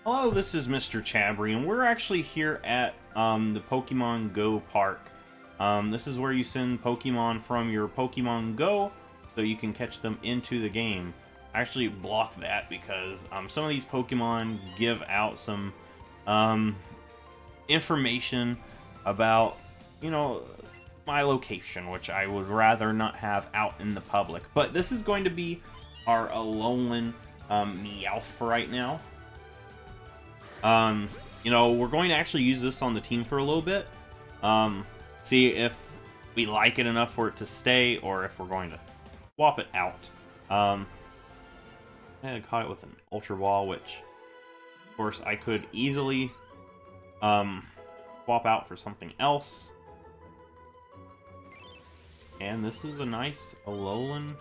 Hello, this is Mr. Chabry, and we're actually here at the Pokemon Go Park. This is where you send Pokemon from your Pokemon Go so you can catch them into the game. I actually blocked that because some of these Pokemon give out some information about, you know, my location, which I would rather not have out in the public. But this is going to be our Alolan Meowth for right now. You know, we're going to actually use this on the team for a little bit. See if we like it enough for it to stay, or if we're going to swap it out. I caught it with an Ultra Ball, which, of course, I could easily swap out for something else. And this is a nice Alolan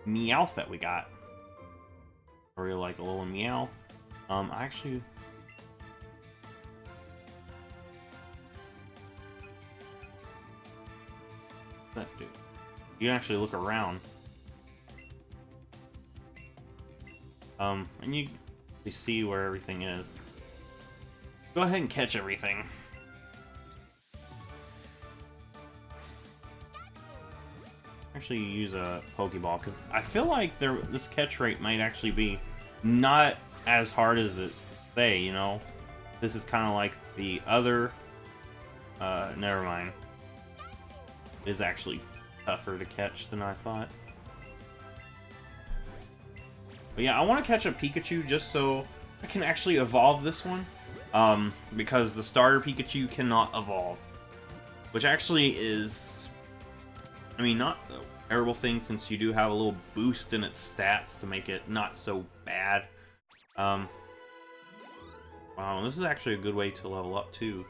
Meowth that we got. I really like Alolan Meowth. Actually, that dude. You can actually look around. And you see where everything is. Go ahead and catch everything. Actually, use a Pokeball because I feel like this catch rate might actually be not as hard as it say, you know. This is kind of like the other. Never mind. It's actually tougher to catch than I thought. But yeah, I want to catch a Pikachu just so I can actually evolve this one. Because the starter Pikachu cannot evolve. Which actually is, I mean, not a terrible thing since you do have a little boost in its stats to make it not so bad. Wow, this is actually a good way to level up too.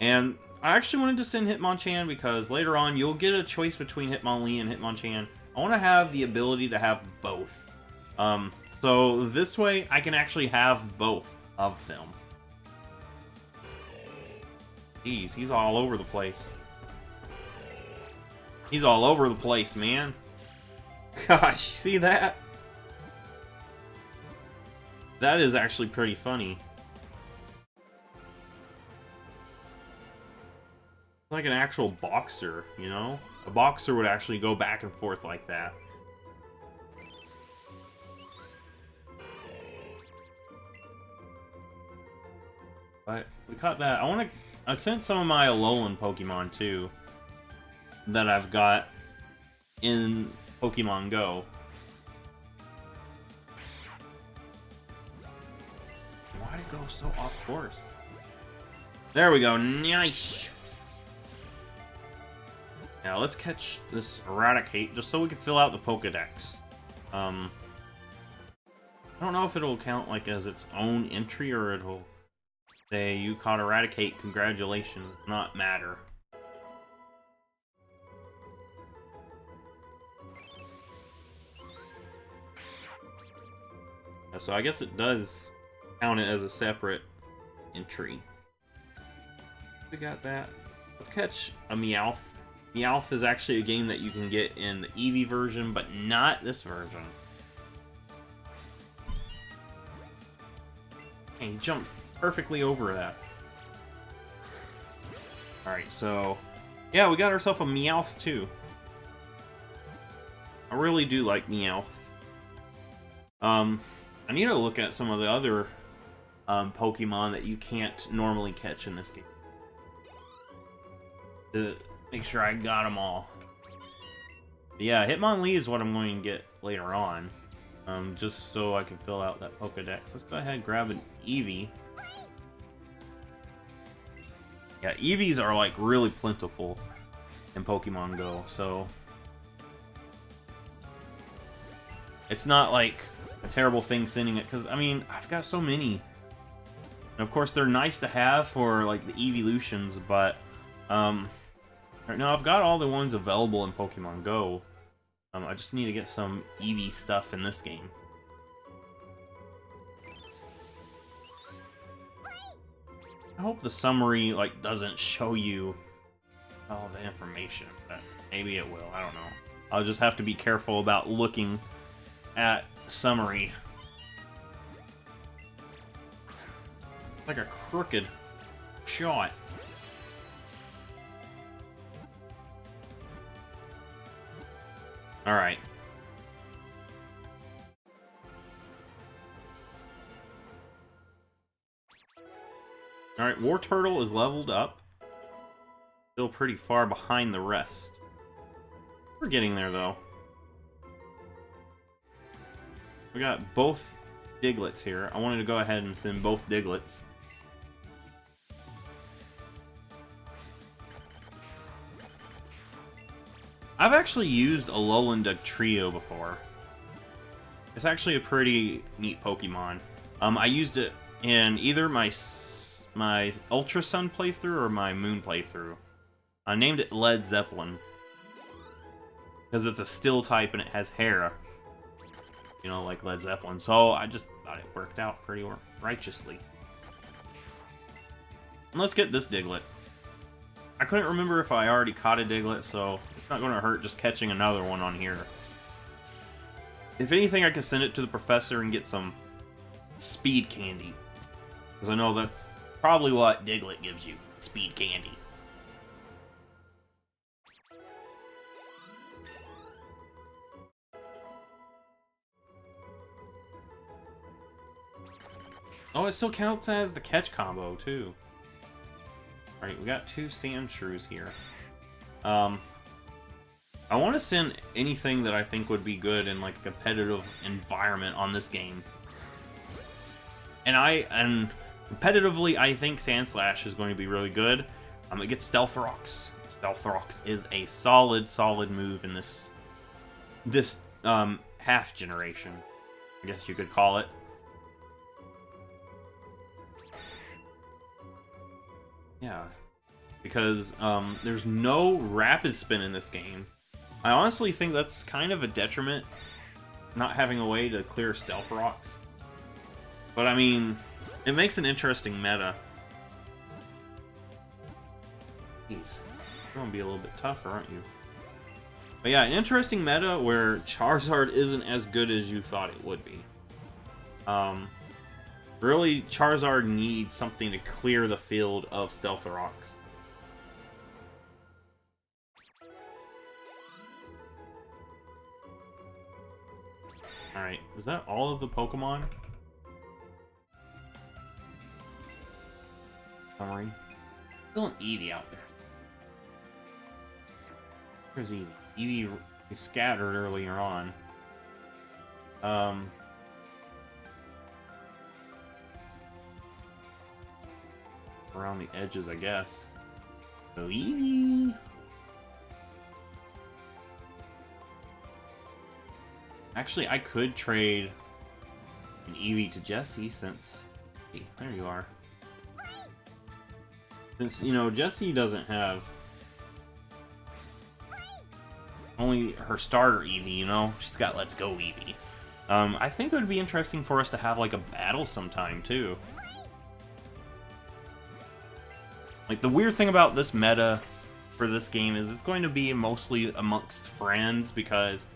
And I actually wanted to send Hitmonchan because later on you'll get a choice between Hitmonlee and Hitmonchan. I want to have the ability to have both. So this way I can actually have both of them. Jeez, he's all over the place. He's all over the place, man. Gosh, see that? That is actually pretty funny. It's like an actual boxer, you know? A boxer would actually go back and forth like that. But we caught that. I sent some of my Alolan Pokemon too that I've got in Pokemon Go. Why'd it go so off course? There we go. Nice. Now let's catch this Eradicate just so we can fill out the Pokedex. I don't know if it'll count like as its own entry or it'll say you caught Eradicate, congratulations, not matter. So I guess it does count it as a separate entry. We got that. Let's catch a Meowth. Meowth is actually a game that you can get in the Eevee version, but not this version. And he jumped perfectly over that. Alright, so yeah, we got ourselves a Meowth too. I really do like Meowth. I need to look at some of the other Pokemon that you can't normally catch in this game to make sure I got them all. But yeah, Hitmonlee is what I'm going to get later on, just so I can fill out that Pokedex. Let's go ahead and grab an Eevee. Yeah, Eevees are like really plentiful in Pokemon Go, so it's not like a terrible thing sending it, because I mean I've got so many, and of course they're nice to have for like the Eeveelutions, but right now I've got all the ones available in Pokemon Go. I just need to get some Eevee stuff in this game. I hope the summary like doesn't show you all the information, but maybe it will. I don't know. I'll just have to be careful about looking at summary. Like a crooked shot. Alright. Alright, War Turtle is leveled up. Still pretty far behind the rest. We're getting there, though. We got both Digletts here. I wanted to go ahead and send both Digletts. I've actually used a Alolan Trio before. It's actually a pretty neat Pokemon. I used it in either my Ultra Sun playthrough or my Moon playthrough. I named it Led Zeppelin. Because it's a steel type and it has hair. You know, like Led Zeppelin. So I just thought it worked out pretty righteously. And let's get this Diglett. I couldn't remember if I already caught a Diglett, so it's not going to hurt just catching another one on here. If anything, I can send it to the professor and get some speed candy. Because I know that's probably what Diglett gives you. Speed candy. Oh, it still counts as the catch combo, too. Alright, we got 2 Sandshrews here. I want to send anything that I think would be good in like a competitive environment on this game. And competitively, I think Sandslash is going to be really good. It gets Stealth Rocks. Stealth Rocks is a solid move in this half generation, I guess you could call it. Yeah, because there's no Rapid Spin in this game. I honestly think that's kind of a detriment, not having a way to clear Stealth Rocks. But I mean, it makes an interesting meta. Jeez, you're gonna be a little bit tougher, aren't you? But yeah, an interesting meta where Charizard isn't as good as you thought it would be. Really, Charizard needs something to clear the field of Stealth Rocks. Alright, is that all of the Pokemon? Summary. Still an Eevee out there. Where's Eevee? Eevee is scattered earlier on. Around the edges, I guess. So Eevee. Actually, I could trade an Eevee to Jessie since... Hey, there you are. Since, you know, Jessie doesn't have... only her starter Eevee, you know? She's got Let's Go Eevee. I think it would be interesting for us to have, like, a battle sometime, too. Like, the weird thing about this meta for this game is it's going to be mostly amongst friends because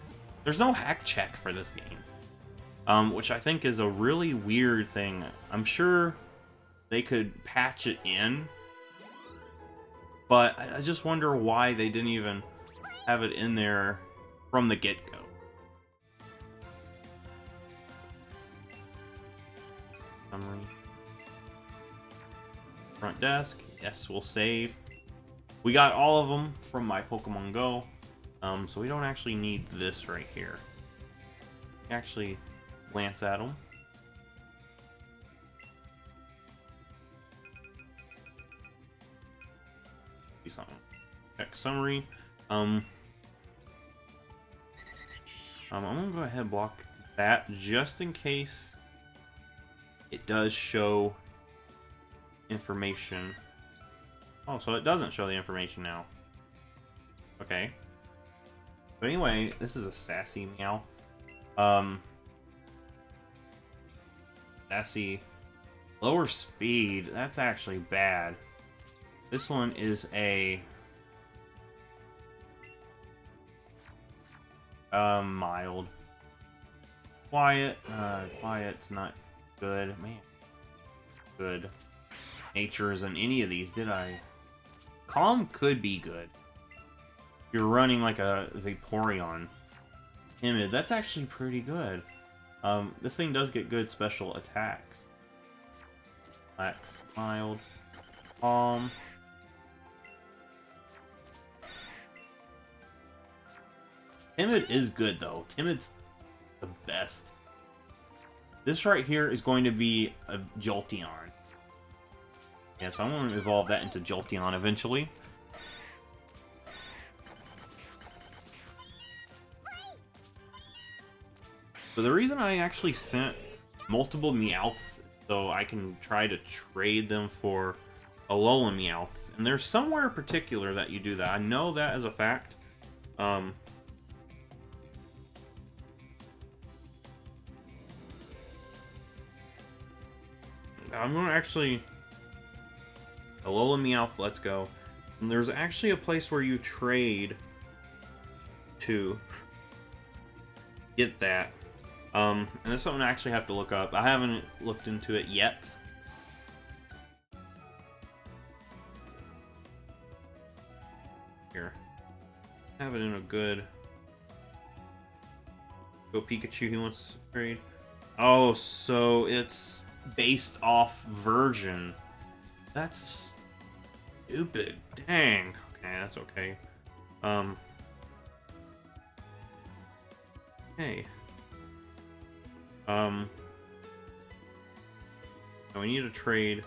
there's no hack check for this game. Which I think is a really weird thing. I'm sure they could patch it in, but I just wonder why they didn't even have it in there from the get-go. Summary. Front desk. Yes, we'll save. We got all of them from my Pokemon Go, so we don't actually need this right here. Actually glance at them. See something. Check summary. I'm gonna go ahead and block that just in case it does show information. Oh, so it doesn't show the information now. Okay. But anyway, this is a sassy meow. Sassy. Lower speed. That's actually bad. This one is a... mild. Quiet. Quiet's not good. Man. Good. natures in any of these, did I? Calm could be good. You're running like a Vaporeon. Timid, that's actually pretty good. This thing does get good special attacks. Relax, mild, calm. Timid is good though. Timid's the best. This right here is going to be a Jolteon. Yeah, so I'm going to evolve that into Jolteon eventually. So the reason I actually sent multiple Meowths so I can try to trade them for Alolan Meowths, and there's somewhere in particular that you do that. I know that as a fact. I'm going to actually... Alolan Meowth, let's go. And there's actually a place where you trade to get that. And that's something I actually have to look up. I haven't looked into it yet. Here. Have it in a good... Go Pikachu, he wants to trade. Oh, so it's based off version. That's stupid. Dang. Okay, that's okay. Hey. So we need to trade.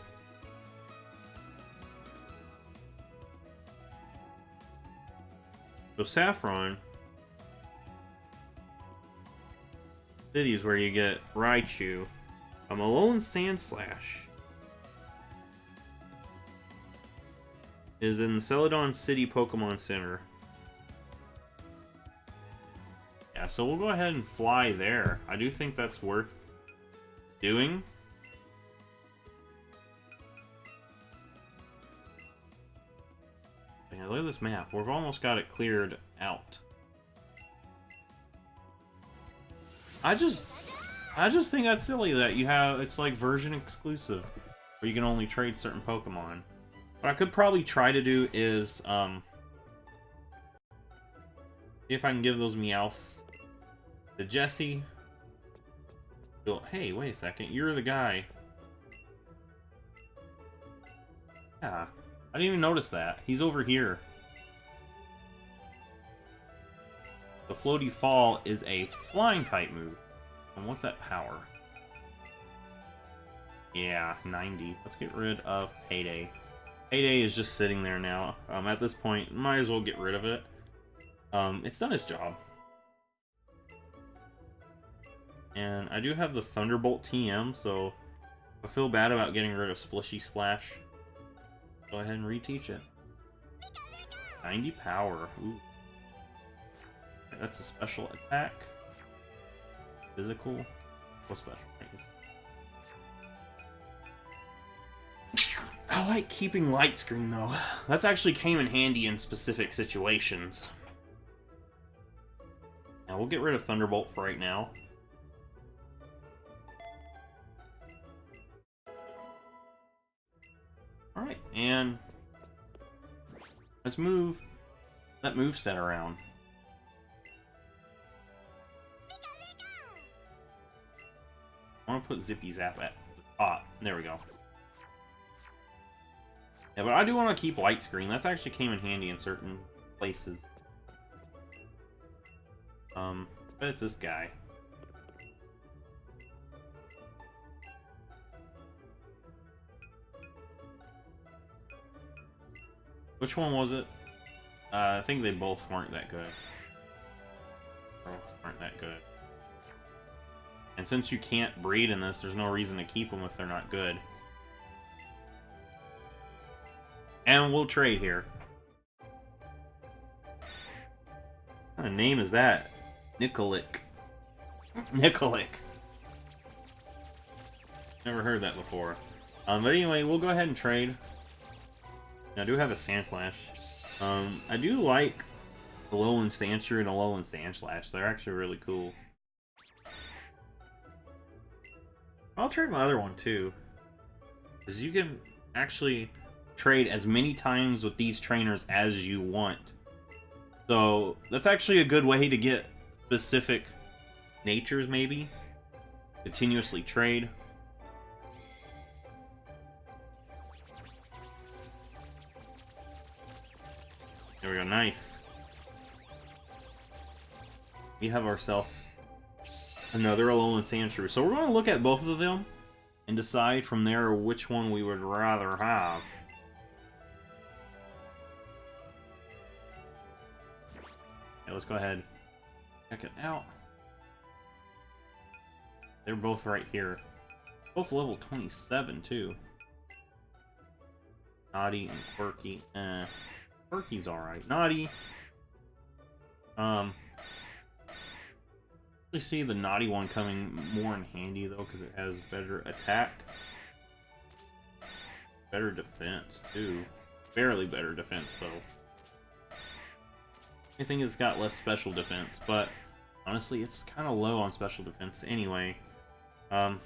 So Saffron City is where you get Raichu. Alolan Sandslash is in Celadon City Pokemon Center. Yeah, so we'll go ahead and fly there. I do think that's worth doing. Yeah, look at this map. We've almost got it cleared out. I just think that's silly that you have, it's like version exclusive, where you can only trade certain Pokemon. What I could probably try to do is, see if I can give those Meowths to Jesse. Hey, wait a second, you're the guy. Yeah, I didn't even notice that. He's over here. The Floaty Fall is a flying type move. And what's that power? Yeah, 90. Let's get rid of Payday. Payday is just sitting there now. At this point, might as well get rid of it. It's done its job. And I do have the Thunderbolt TM, so I feel bad about getting rid of Splishy Splash. Go ahead and reteach it. 90 power. Ooh. That's a special attack. Physical. What special things? I like keeping light screen though. That's actually came in handy in specific situations. Now we'll get rid of Thunderbolt for right now. Alright, and let's move that moveset around. I want to put Zippy Zap at the top. There we go. Yeah, but I do want to keep light screen. That's actually came in handy in certain places. But it's this guy. Which one was it? I think they both weren't that good. Both aren't that good. And since you can't breed in this, there's no reason to keep them if they're not good. And we'll trade here. What kind of name is that? Nikolic. Nikolic. Never heard that before. But anyway, we'll go ahead and trade. I do have a Sandslash. I do like Alolan Sandshrew and Alolan Sandslash. They're actually really cool. I'll trade my other one too. Because you can actually trade as many times with these trainers as you want. So that's actually a good way to get specific natures, maybe. Continuously trade. There we go, nice. We have ourselves another Alolan Sandshrew. So we're going to look at both of them and decide from there which one we would rather have. Okay, let's go ahead. Check it out. They're both right here. Both level 27 too. Naughty and Quirky. Quirky's alright. Naughty. I see the Naughty one coming more in handy though, because it has better attack. Better defense too. Barely better defense though. I think it's got less special defense, but honestly it's kind of low on special defense anyway. I'll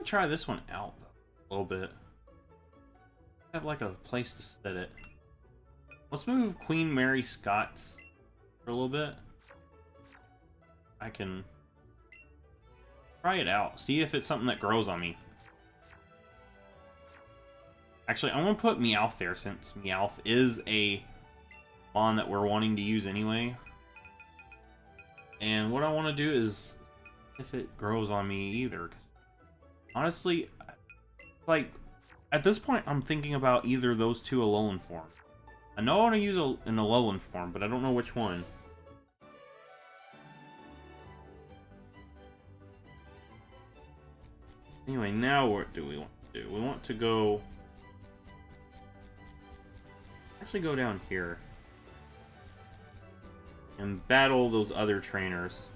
try this one out though, a little bit. I have like a place to set it. Let's move Queen Mary Scott's for a little bit. I can try it out, see if it's something that grows on me. Actually, I'm gonna put Meowth there since Meowth is a mon that we're wanting to use anyway. And what I want to do is if it grows on me either, because honestly, like at this point I'm thinking about either of those two Alolan forms. I know I want to use an Alolan form, but I don't know which one. Anyway, now what do we want to do? We want to go... actually go down here. And battle those other trainers.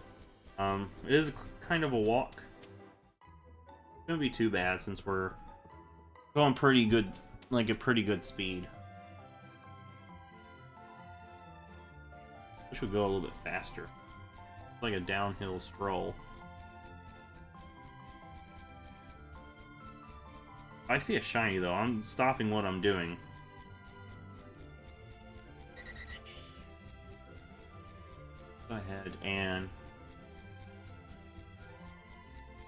It is kind of a walk. Shouldn't be too bad since we're going pretty good, like a pretty good speed. Wish we'd go a little bit faster. It's like a downhill stroll. If I see a shiny though, I'm stopping what I'm doing. Go ahead and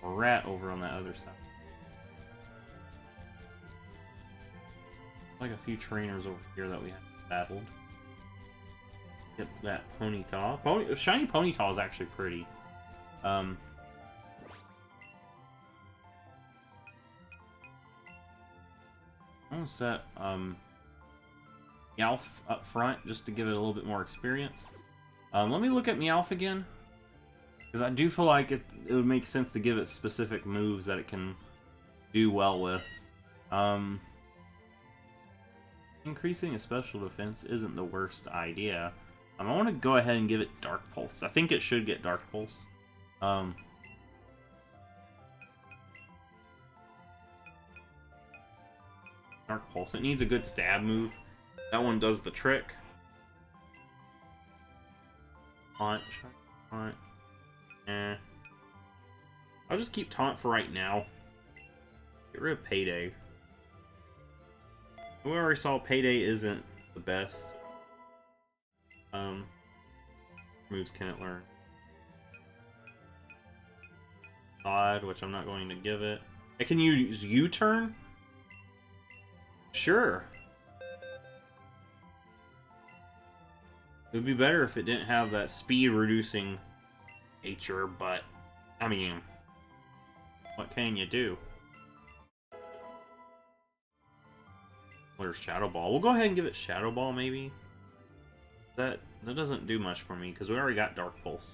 a rat over on that other side. Like a few trainers over here that we haven't battled. Get that Ponyta. Shiny Ponyta is actually pretty. I'm gonna set Meowth up front just to give it a little bit more experience. Let me look at Meowth again, because I do feel like it would make sense to give it specific moves that it can do well with. Increasing its special defense isn't the worst idea. I want to go ahead and give it Dark Pulse. I think it should get Dark Pulse. Dark Pulse. It needs a good stab move. That one does the trick. Taunt. Eh. I'll just keep Taunt for right now. Get rid of Payday. We already saw Payday isn't the best. Moves can it learn? Odd, which I'm not going to give it. It can use U-turn? Sure. It would be better if it didn't have that speed reducing nature, but I mean, what can you do? Where's Shadow Ball? We'll go ahead and give it Shadow Ball, maybe. That doesn't do much for me because we already got Dark Pulse.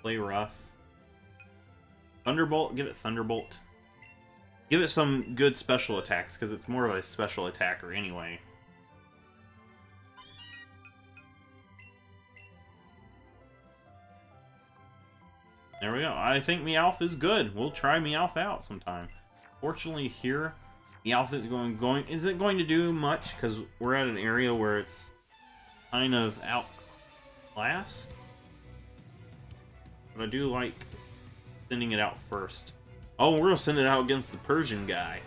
Play rough. Thunderbolt. Give it Thunderbolt. Give it some good special attacks because it's more of a special attacker anyway. There we go. I think Meowth is good. We'll try Meowth out sometime. Fortunately, here Meowth isn't going to do much because we're at an area where it's kind of outclassed. But I do like sending it out first. Oh, we're gonna send it out against the Persian guy.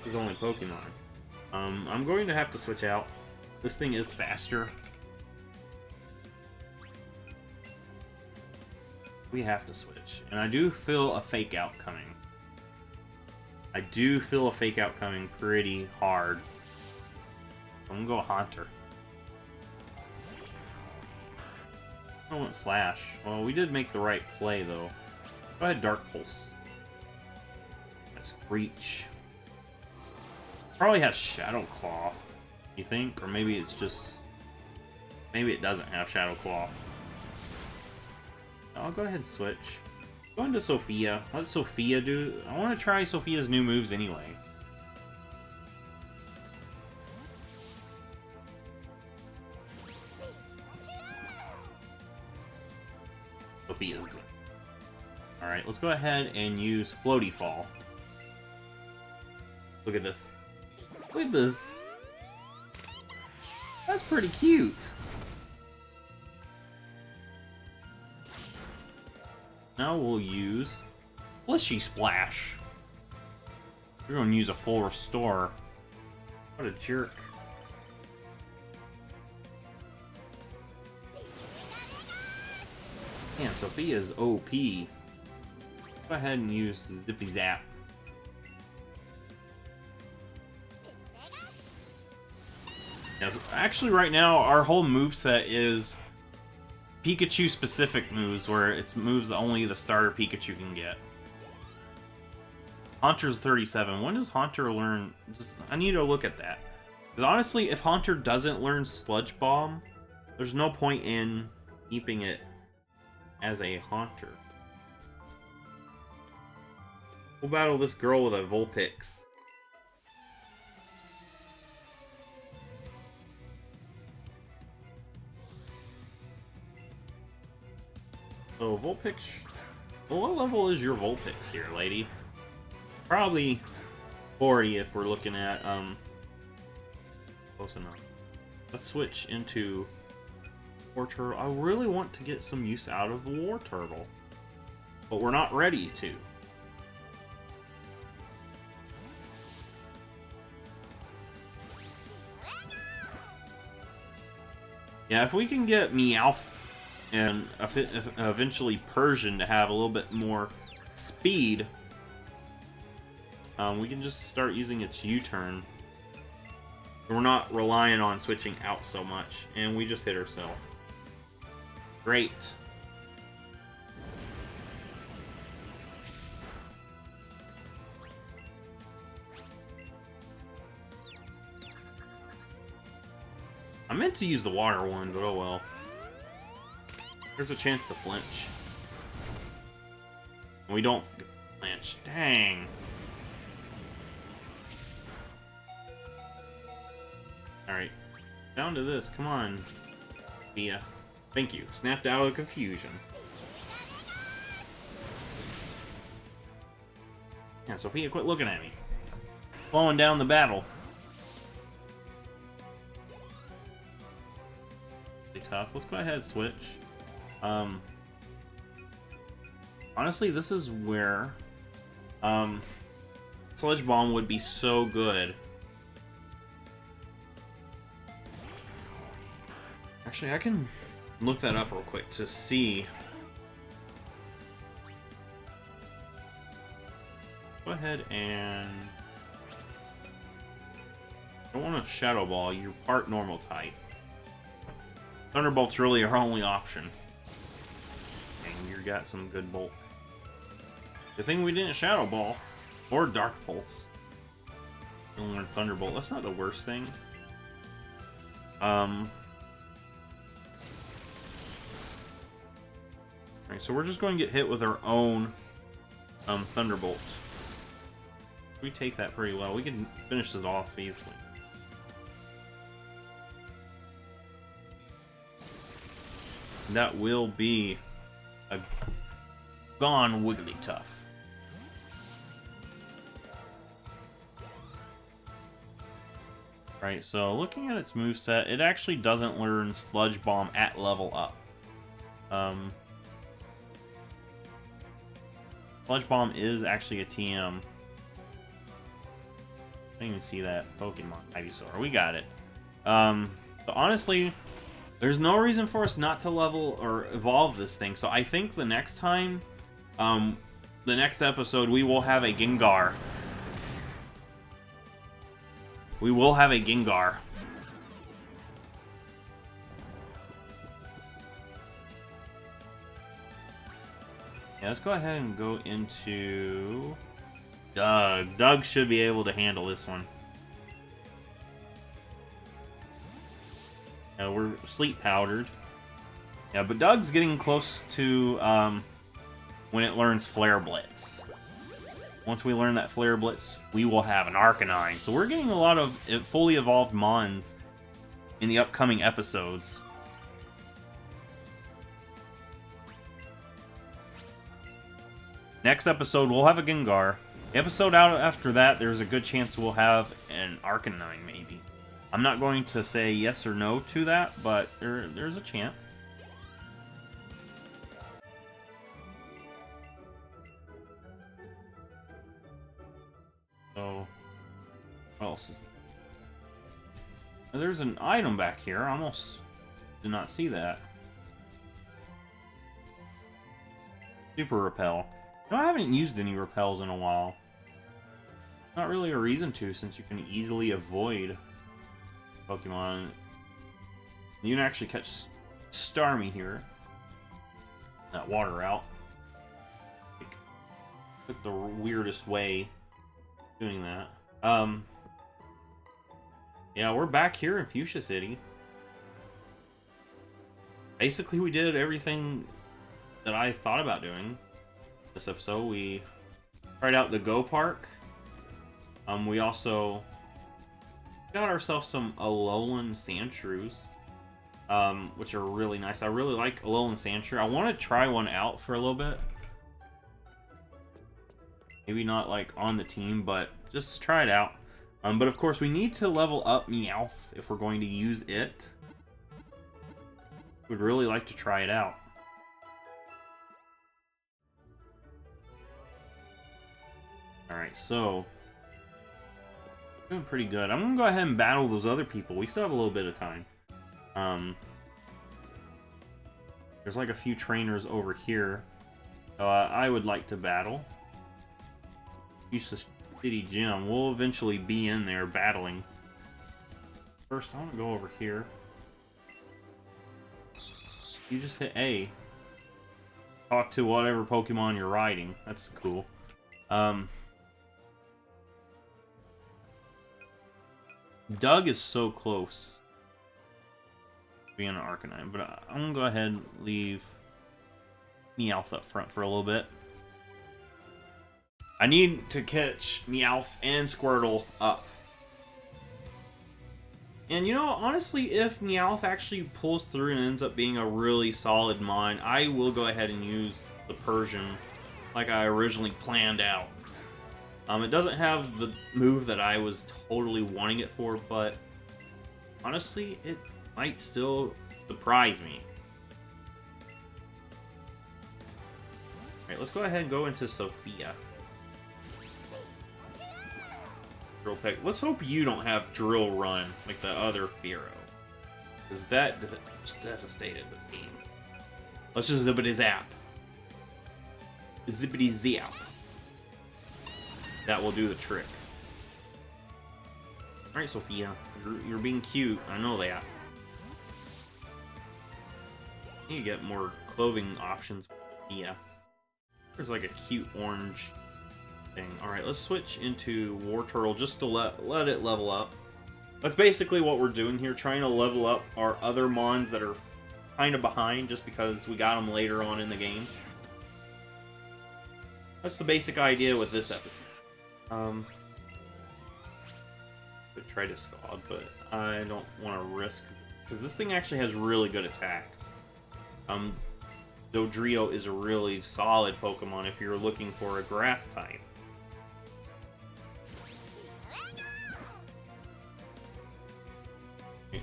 His only Pokemon. I'm going to have to switch out. This thing is faster. We have to switch. And I do feel a fake out coming. I do feel a fake out coming pretty hard. I'm gonna go Haunter. I don't want Slash. Well, we did make the right play, though. Go ahead, Dark Pulse. That's Breach. Probably has Shadow Claw, you think? Or maybe it's just... Maybe it doesn't have Shadow Claw. I'll go ahead and switch. Go into Sophia. What does Sophia do? I want to try Sophia's new moves anyway. Sophia's good. Alright, let's go ahead and use Floaty Fall. Look at this. Look at this. That's pretty cute. Now we'll use Fleshy Splash. We're going to use a full restore. What a jerk. Damn, Sophia's OP. Go ahead and use Zippy Zap. Now, actually, right now, our whole moveset is Pikachu specific moves, where it's moves that only the starter Pikachu can get. Haunter's 37. When does Haunter learn? I need to look at that. Because honestly, if Haunter doesn't learn Sludge Bomb, there's no point in keeping it as a Haunter. We'll battle this girl with a Vulpix. So Vulpix, well, what level is your Vulpix here, lady? Probably 40 if we're looking at, close enough. Let's switch into War Turtle. I really want to get some use out of War Turtle, but we're not ready to. Yeah, if we can get Meowth and eventually Persian to have a little bit more speed, we can just start using its U-turn. We're not relying on switching out so much, and we just hit herself. Great. I meant to use the water one, but oh well. There's a chance to flinch. We don't flinch. Dang. Alright. Down to this. Come on. Mia. Thank you. Snapped out of confusion. Yeah, Sophia, quit looking at me. Slowing down the battle. Pretty tough. Let's go ahead and switch. Honestly, this is where Sludge Bomb would be so good. Actually, I can look that up real quick to see. Go ahead and... I don't want a Shadow Ball, you're part normal type. Thunderbolt's really our only option. And you got some good bulk. Good thing we didn't Shadow Ball. Or Dark Pulse. Don't learn Thunderbolt. That's not the worst thing. Alright, so we're just going to get hit with our own Thunderbolt. We take that pretty well. We can finish this off easily. That will be a gone Wigglytuff. Right, so looking at its moveset, it actually doesn't learn Sludge Bomb at level up. Sludge Bomb is actually a TM. I didn't even see that Pokemon. Ivysaur. We got it. So honestly, there's no reason for us not to level or evolve this thing. So I think the next time, the next episode, we will have a Gengar. We will have a Gengar. Yeah, let's go ahead and go into Doug. Doug should be able to handle this one. Yeah, we're sleep powdered. Yeah, but Doug's getting close to when it learns Flare Blitz. Once we learn that Flare Blitz, we will have an Arcanine. So we're getting a lot of fully evolved Mons in the upcoming episodes. Next episode, we'll have a Gengar. The episode out after that, there's a good chance we'll have an Arcanine, maybe. I'm not going to say yes or no to that, but there's a chance. So, what else is there? There's an item back here. I almost did not see that. Super Repel. No, I haven't used any repels in a while. Not really a reason to, since you can easily avoid Pokemon. You can actually catch Starmie here. That water route. Like, took the weirdest way doing that. Yeah, we're back here in Fuchsia City. Basically, we did everything that I thought about doing this episode. We tried out the Go Park. We also got ourselves some Alolan Sandshrews, which are really nice. I really like Alolan Sandshrew. I want to try one out for a little bit. Maybe not like on the team, but just to try it out. But of course, we need to level up Meowth if we're going to use it. Would really like to try it out. Alright, so doing pretty good. I'm gonna go ahead and battle those other people. We still have a little bit of time. There's like a few trainers over here. So I would like to battle. Fuchsia City Gym. We'll eventually be in there battling. First, I want to go over here. You just hit A. Talk to whatever Pokemon you're riding. That's cool. Doug is so close to being an Arcanine, but I'm gonna go ahead and leave Meowth up front for a little bit. I need to catch Meowth and Squirtle up. And you know, honestly, if Meowth actually pulls through and ends up being a really solid mon, I will go ahead and use the Persian like I originally planned out. It doesn't have the move that I was totally wanting it for, but honestly, it might still surprise me. Alright, let's go ahead and go into Sophia. Drill Peck. Let's hope you don't have Drill Run like the other Fearow, because that just devastated the team. Let's just zippity zap. Zippity zap. That will do the trick. Alright, Sophia. You're being cute. I know that. You get more clothing options. Yeah. There's like a cute orange thing. Alright, let's switch into Wartortle just to let it level up. That's basically what we're doing here. Trying to level up our other Mons that are kind of behind just because we got them later on in the game. That's the basic idea with this episode. Could try to Scald, but I don't want to risk, because this thing actually has really good attack. Dodrio is a really solid Pokemon if you're looking for a grass type.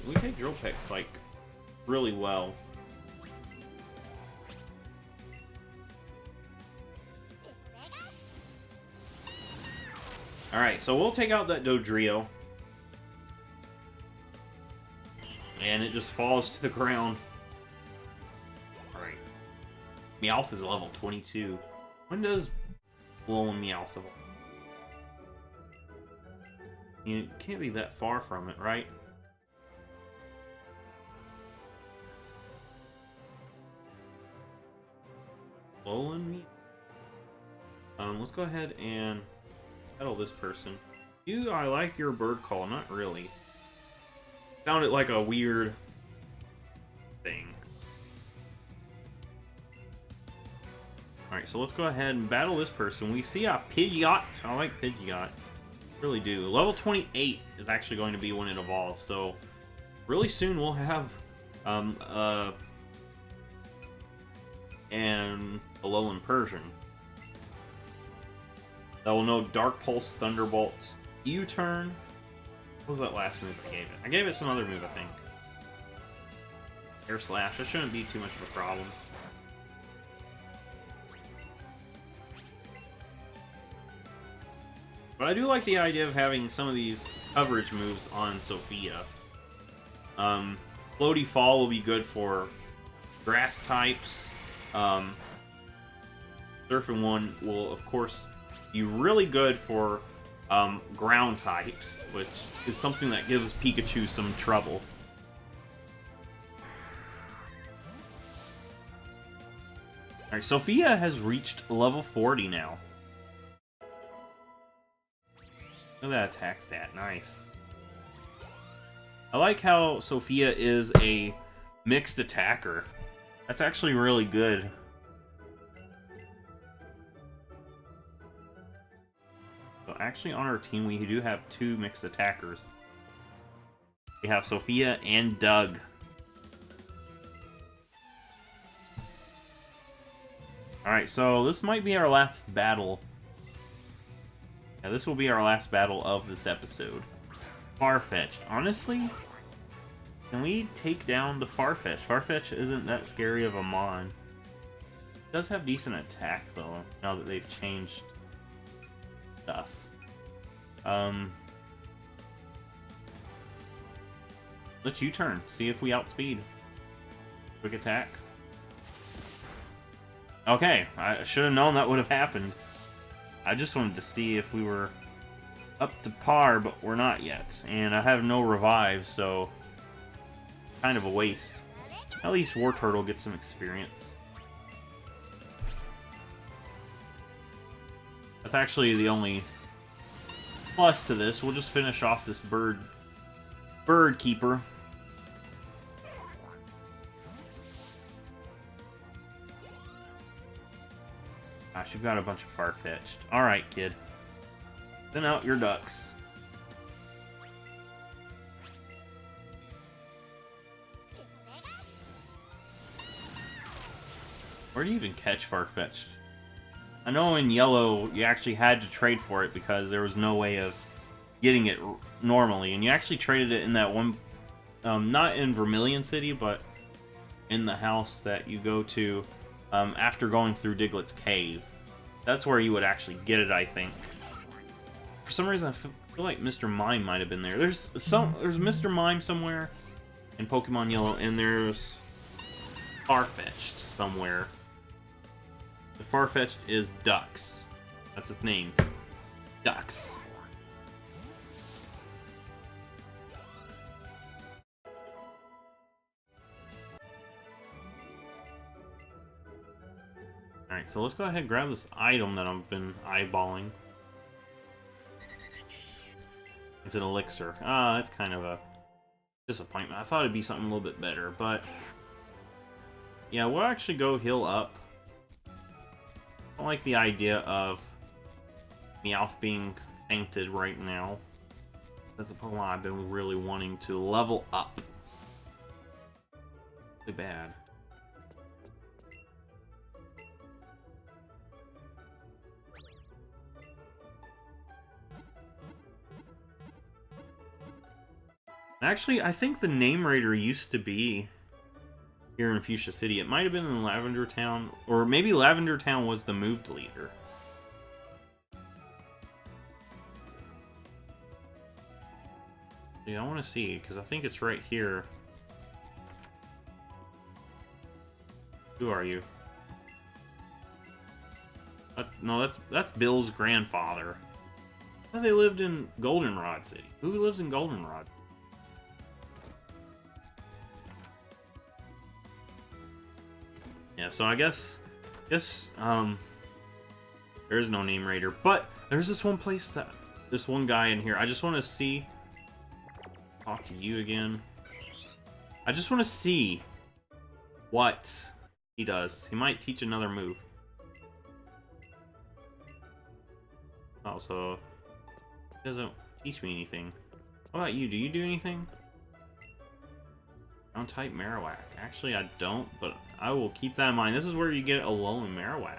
We take Drill Pecks like really well. Alright, so we'll take out that Dodrio. And it just falls to the ground. Alright. Meowth is level 22. When does Alolan Meowth evolve? You can't be that far from it, right? Alolan Meowth? Let's go ahead and battle this person. You, I like your bird call. Not really. Sounded like a weird thing. Alright, so let's go ahead and battle this person. We see a Pidgeot. I like Pidgeot. Really do. Level 28 is actually going to be when it evolves, so really soon we'll have an Alolan Persian. That will know Dark Pulse, Thunderbolt, U-Turn. What was that last move I gave it? I gave it some other move, I think. Air Slash. That shouldn't be too much of a problem. But I do like the idea of having some of these coverage moves on Sophia. Floaty Fall will be good for grass types. Surfing One will, of course, be really good for ground types, which is something that gives Pikachu some trouble. Alright, Sophia has reached level 40 now. Look at that attack stat, nice. I like how Sophia is a mixed attacker. That's actually really good. So actually on our team we do have two mixed attackers. We have Sophia and Doug. Alright, so this might be our last battle. Yeah, this will be our last battle of this episode. Farfetch'd. Honestly, can we take down the Farfetch'd? Farfetch'd isn't that scary of a mon. It does have decent attack, though, now that they've changed stuff. Let's U-turn. See if we outspeed. Quick attack. Okay, I should have known that would have happened. I just wanted to see if we were up to par, but we're not yet. And I have no revive, so kind of a waste. At least Wartortle gets some experience. That's actually the only plus to this. We'll just finish off this bird keeper. Gosh, you've got a bunch of Farfetch'd. Alright, kid. Send out your ducks. Where do you even catch Farfetch'd? I know in Yellow you actually had to trade for it because there was no way of getting it normally. And you actually traded it in that one... not in Vermilion City, but in the house that you go to after going through Diglett's cave. That's where you would actually get it, I think. For some reason, I feel like Mr. Mime might have been there. There's Mr. Mime somewhere in Pokemon Yellow, and there's Farfetch'd somewhere. The Farfetch'd is Ducks. That's its name. Ducks. Alright, so let's go ahead and grab this item that I've been eyeballing. It's an elixir. Ah, that's kind of a disappointment. I thought it'd be something a little bit better, but... yeah, we'll actually go heal up. I like the idea of Meowth being fainted right now. That's a Pokemon I've been really wanting to level up. Too bad. Actually, I think the Name Raider used to be here in Fuchsia City. It might have been in Lavender Town, or maybe Lavender Town was the moved leader. Yeah, I want to see, because I think it's right here. Who are you? No, that's Bill's grandfather. I thought they lived in Goldenrod City. Who lives in Goldenrod? Yeah, so I guess there's no name raider, but there's this one place that this one guy in here. I just want to see. Talk to you again. I just want to see what he does. He might teach another move. Oh, so he doesn't teach me anything. What about you? Do you do anything? I don't type Marowak. Actually, I don't, but I will keep that in mind. This is where you get a Alolan Marowak.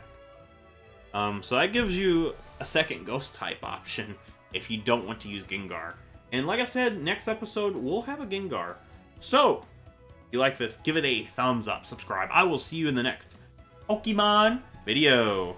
So that gives you a second Ghost type option if you don't want to use Gengar. And like I said, next episode, we'll have a Gengar. So, if you like this, give it a thumbs up, subscribe. I will see you in the next Pokemon video.